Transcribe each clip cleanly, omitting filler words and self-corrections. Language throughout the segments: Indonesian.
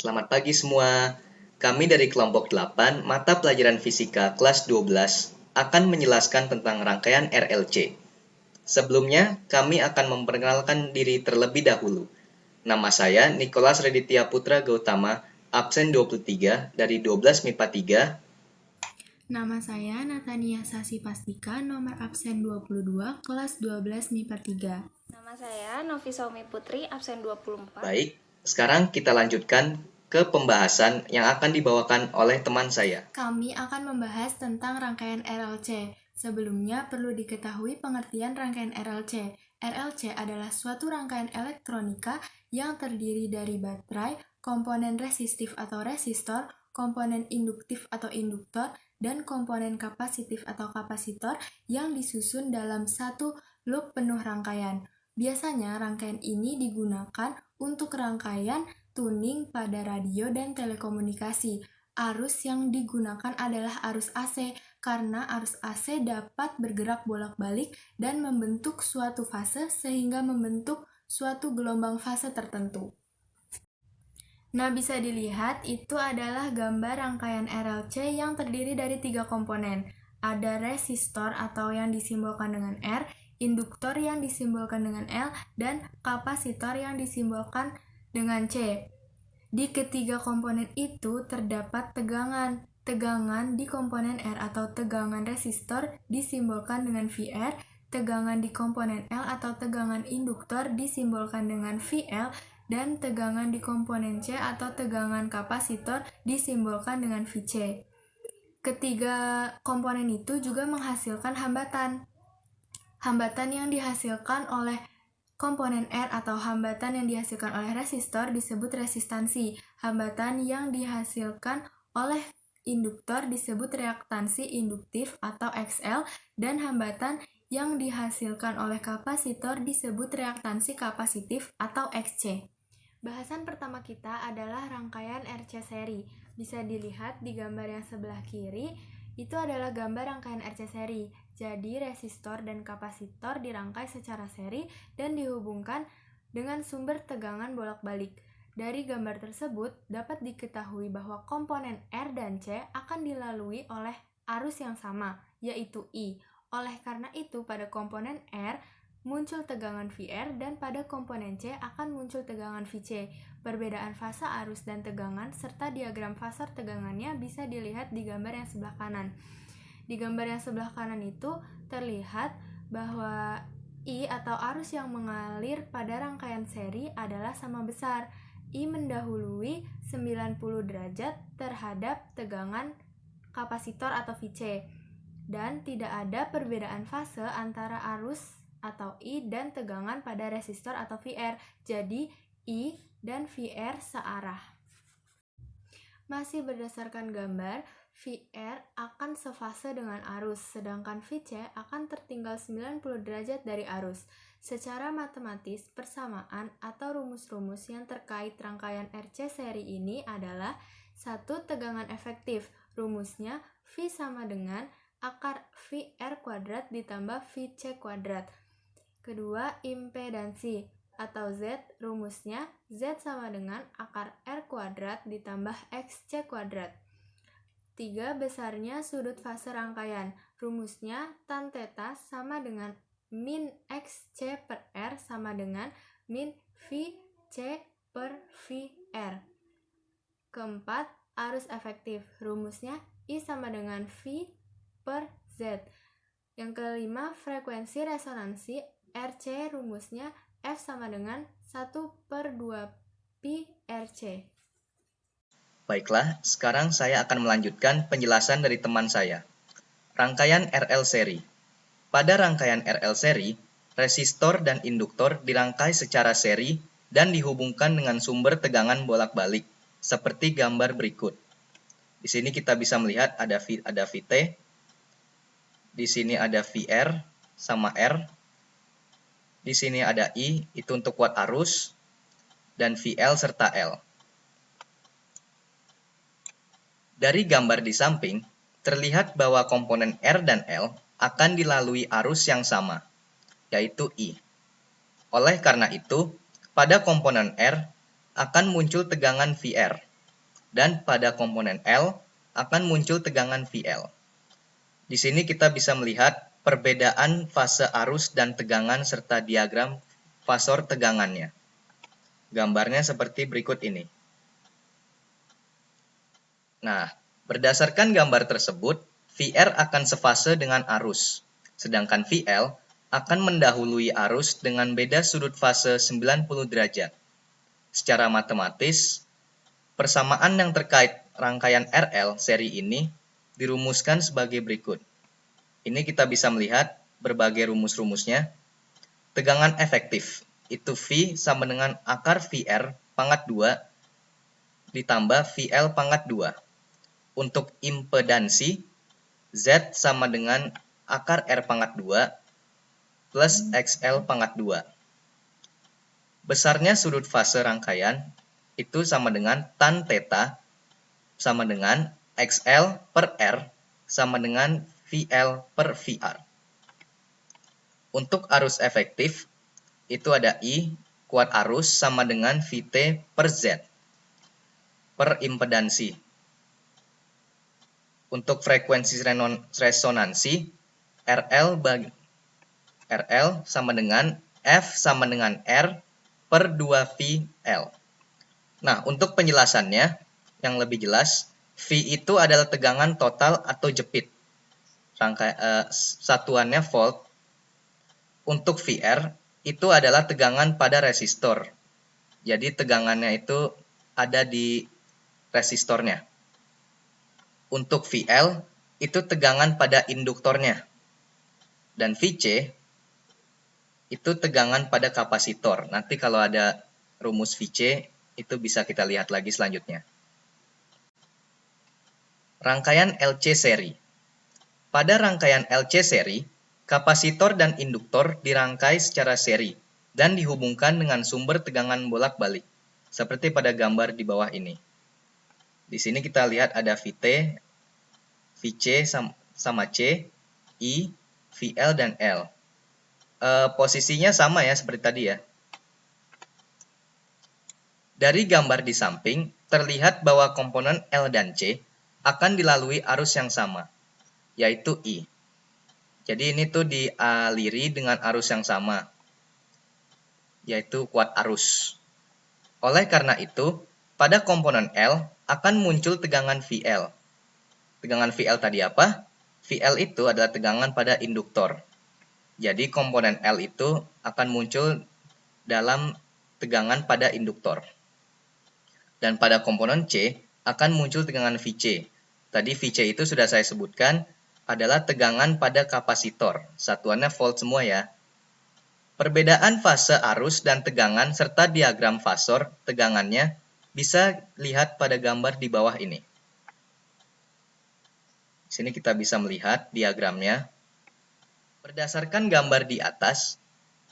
Selamat pagi semua. Kami dari kelompok 8 mata pelajaran fisika kelas 12 akan menjelaskan tentang rangkaian RLC. Sebelumnya, kami akan memperkenalkan diri terlebih dahulu. Nama saya Nicholas Reditya Putra Gautama, absen 23 dari 12 MIPA 3. Nama saya Natania Sasi Pastika, nomor absen 22, kelas 12 MIPA 3. Nama saya Novi Saumi Putri, absen 24. Baik, sekarang kita lanjutkan ke pembahasan yang akan dibawakan oleh teman saya. Kami akan membahas tentang rangkaian RLC. Sebelumnya perlu diketahui pengertian rangkaian RLC. RLC adalah suatu rangkaian elektronika yang terdiri dari baterai, komponen resistif atau resistor, komponen induktif atau induktor, dan komponen kapasitif atau kapasitor yang disusun dalam satu loop penuh rangkaian. Biasanya rangkaian ini digunakan untuk rangkaian tuning pada radio dan telekomunikasi. Arus yang digunakan adalah arus AC karena arus AC dapat bergerak bolak-balik dan membentuk suatu fase sehingga membentuk suatu gelombang fase tertentu. Nah, bisa dilihat itu adalah gambar rangkaian RLC yang terdiri dari 3 komponen. Ada resistor atau yang disimbolkan dengan R, induktor yang disimbolkan dengan L, dan kapasitor yang disimbolkan dengan C. Di ketiga komponen itu terdapat tegangan. Tegangan di komponen R atau tegangan resistor disimbolkan dengan VR, tegangan di komponen L atau tegangan induktor disimbolkan dengan VL, dan tegangan di komponen C atau tegangan kapasitor disimbolkan dengan VC. Ketiga komponen itu juga menghasilkan hambatan. Hambatan yang dihasilkan oleh komponen R atau hambatan yang dihasilkan oleh resistor disebut resistansi. Hambatan yang dihasilkan oleh induktor disebut reaktansi induktif atau XL, dan hambatan yang dihasilkan oleh kapasitor disebut reaktansi kapasitif atau XC. Bahasan pertama kita adalah rangkaian RC seri. Bisa dilihat di gambar yang sebelah kiri, itu adalah gambar rangkaian RC seri. Jadi resistor dan kapasitor dirangkai secara seri dan dihubungkan dengan sumber tegangan bolak-balik. Dari gambar tersebut dapat diketahui bahwa komponen R dan C akan dilalui oleh arus yang sama, yaitu I. Oleh karena itu, pada komponen R muncul tegangan VR dan pada komponen C akan muncul tegangan VC. Perbedaan fase arus dan tegangan serta diagram fasor tegangannya bisa dilihat di gambar yang sebelah kanan. Di gambar yang sebelah kanan itu terlihat bahwa I atau arus yang mengalir pada rangkaian seri adalah sama besar. I mendahului 90 derajat terhadap tegangan kapasitor atau VC. Dan tidak ada perbedaan fase antara arus atau I dan tegangan pada resistor atau VR. Jadi I dan VR searah. Masih berdasarkan gambar, VR akan sefase dengan arus, sedangkan VC akan tertinggal 90 derajat dari arus. Secara matematis, persamaan atau rumus-rumus yang terkait rangkaian RC seri ini adalah 1. Tegangan efektif. Rumusnya V sama dengan akar VR kuadrat ditambah VC kuadrat. Kedua, impedansi atau Z, rumusnya Z sama dengan akar R kuadrat ditambah XC kuadrat. 3. Besarnya sudut fase rangkaian. Rumusnya tan theta sama dengan min XC per R sama dengan min VC per VR. Keempat, arus efektif. Rumusnya I sama dengan V per Z. Yang kelima, frekuensi resonansi RC, rumusnya F sama dengan 1 per 2 pi RC. Baiklah, sekarang saya akan melanjutkan penjelasan dari teman saya. Rangkaian RL seri. Pada rangkaian RL seri, resistor dan induktor dirangkai secara seri dan dihubungkan dengan sumber tegangan bolak-balik, seperti gambar berikut. Di sini kita bisa melihat ada VT, di sini ada VR sama R, di sini ada I, itu untuk watt arus, dan VL serta L. Dari gambar di samping, terlihat bahwa komponen R dan L akan dilalui arus yang sama, yaitu I. Oleh karena itu, pada komponen R akan muncul tegangan VR, dan pada komponen L akan muncul tegangan VL. Di sini kita bisa melihat perbedaan fase arus dan tegangan serta diagram fasor tegangannya. Gambarnya seperti berikut ini. Nah, berdasarkan gambar tersebut, VR akan sefase dengan arus, sedangkan VL akan mendahului arus dengan beda sudut fase 90 derajat. Secara matematis, persamaan yang terkait rangkaian RL seri ini dirumuskan sebagai berikut. Ini kita bisa melihat berbagai rumus-rumusnya. Tegangan efektif, itu V sama dengan akar VR pangkat 2 ditambah VL pangkat 2. Untuk impedansi, Z sama dengan akar R pangkat 2 plus XL pangkat 2. Besarnya sudut fase rangkaian itu sama dengan tan theta sama dengan XL per R sama dengan VL per VR. Untuk arus efektif, itu ada I kuat arus sama dengan VT per Z per impedansi. Untuk frekuensi resonansi, RL sama dengan F sama dengan R per 2VL. Nah, untuk penjelasannya yang lebih jelas, V itu adalah tegangan total atau jepit. Satuannya volt. Untuk VR itu adalah tegangan pada resistor. Jadi tegangannya itu ada di resistornya. Untuk VL itu tegangan pada induktornya. Dan VC itu tegangan pada kapasitor. Nanti kalau ada rumus VC, itu bisa kita lihat lagi selanjutnya. Rangkaian LC seri. Pada rangkaian LC seri, kapasitor dan induktor dirangkai secara seri dan dihubungkan dengan sumber tegangan bolak-balik, seperti pada gambar di bawah ini. Di sini kita lihat ada VT, VC sama C, I, VL, dan L. Posisinya sama ya seperti tadi ya. Dari gambar di samping, terlihat bahwa komponen L dan C akan dilalui arus yang sama, yaitu I. Jadi ini tuh dialiri dengan arus yang sama, yaitu kuat arus. Oleh karena itu, pada komponen L akan muncul tegangan VL. Tegangan VL tadi apa? VL itu adalah tegangan pada induktor. Jadi komponen L itu akan muncul dalam tegangan pada induktor. Dan pada komponen C akan muncul tegangan VC. Tadi VC itu sudah saya sebutkan adalah tegangan pada kapasitor. Satuannya volt semua ya. Perbedaan fase arus dan tegangan serta diagram fasor tegangannya bisa lihat pada gambar di bawah ini. Di sini kita bisa melihat diagramnya. Berdasarkan gambar di atas,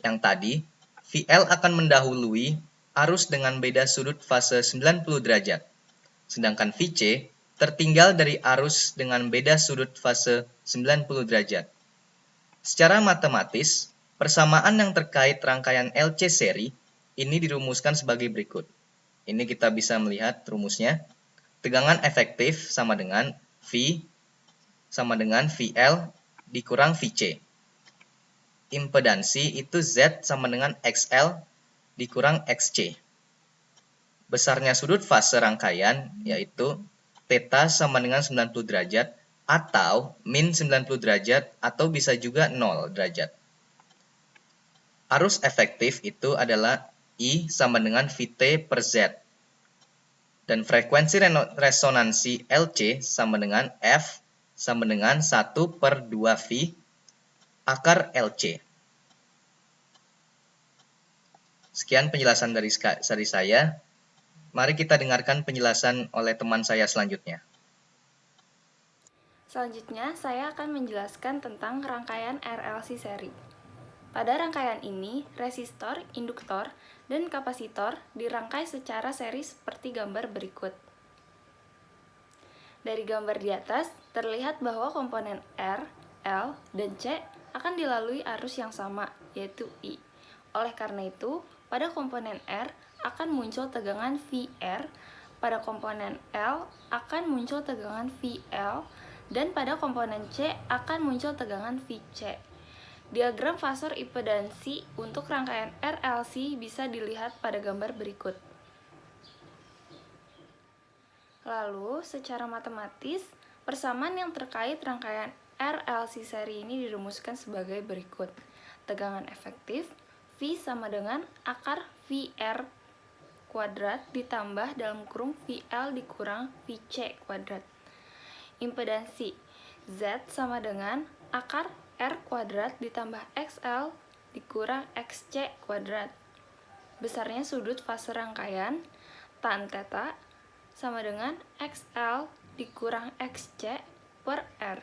yang tadi, VL akan mendahului arus dengan beda sudut fase 90 derajat. Sedangkan VC tertinggal dari arus dengan beda sudut fase 90 derajat. Secara matematis, persamaan yang terkait rangkaian LC seri ini dirumuskan sebagai berikut. Ini kita bisa melihat rumusnya. Tegangan efektif sama dengan V sama dengan VL dikurang VC. Impedansi itu Z sama dengan XL dikurang XC. Besarnya sudut fase rangkaian yaitu theta sama dengan 90 derajat atau min 90 derajat atau bisa juga 0 derajat. Arus efektif itu adalah I sama dengan VT per Z. Dan frekuensi resonansi LC sama dengan F sama dengan 1 per 2V akar LC. Sekian penjelasan dari saya. Mari kita dengarkan penjelasan oleh teman saya selanjutnya. Selanjutnya, saya akan menjelaskan tentang rangkaian RLC seri. Pada rangkaian ini, resistor, induktor, dan kapasitor dirangkai secara seri seperti gambar berikut. Dari gambar di atas, terlihat bahwa komponen R, L, dan C akan dilalui arus yang sama, yaitu I. Oleh karena itu, pada komponen R akan muncul tegangan VR Pada komponen L akan muncul tegangan VL dan pada komponen C akan muncul tegangan VC. Diagram fasor impedansi untuk rangkaian RLC bisa dilihat pada gambar berikut. Lalu, secara matematis, persamaan yang terkait rangkaian RLC seri ini dirumuskan sebagai berikut. Tegangan efektif V sama dengan akar VR kuadrat ditambah dalam kurung VL dikurang VC kuadrat. Impedansi Z sama dengan akar R kuadrat ditambah XL dikurang XC kuadrat. Besarnya sudut fase rangkaian tan theta sama dengan XL dikurang XC per R.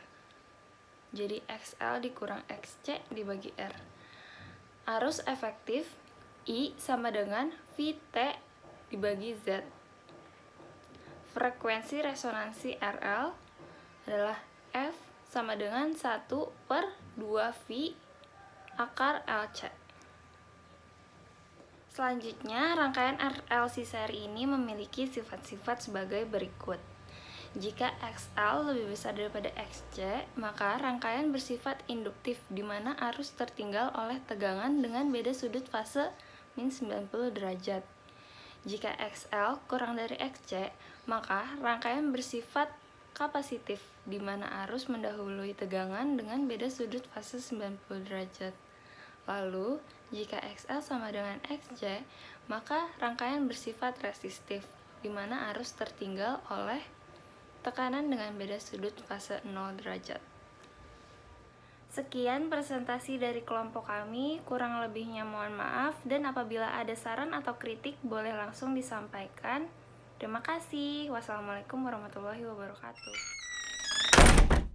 Jadi XL dikurang XC dibagi R. Arus efektif I sama dengan VT dibagi Z. Frekuensi resonansi RL adalah F sama dengan 1 per 2V akar LC. Selanjutnya, rangkaian RLC seri ini memiliki sifat-sifat sebagai berikut. Jika XL lebih besar daripada XC, maka rangkaian bersifat induktif di mana arus tertinggal oleh tegangan dengan beda sudut fase min 90 derajat. Jika XL kurang dari XC, maka rangkaian bersifat kapasitif di mana arus mendahului tegangan dengan beda sudut fase 90 derajat. Lalu, jika XL sama dengan XC, maka rangkaian bersifat resistif di mana arus tertinggal oleh tekanan dengan beda sudut fase 0 derajat. Sekian presentasi dari kelompok kami, kurang lebihnya mohon maaf, dan apabila ada saran atau kritik boleh langsung disampaikan. Terima kasih. Wassalamualaikum warahmatullahi wabarakatuh.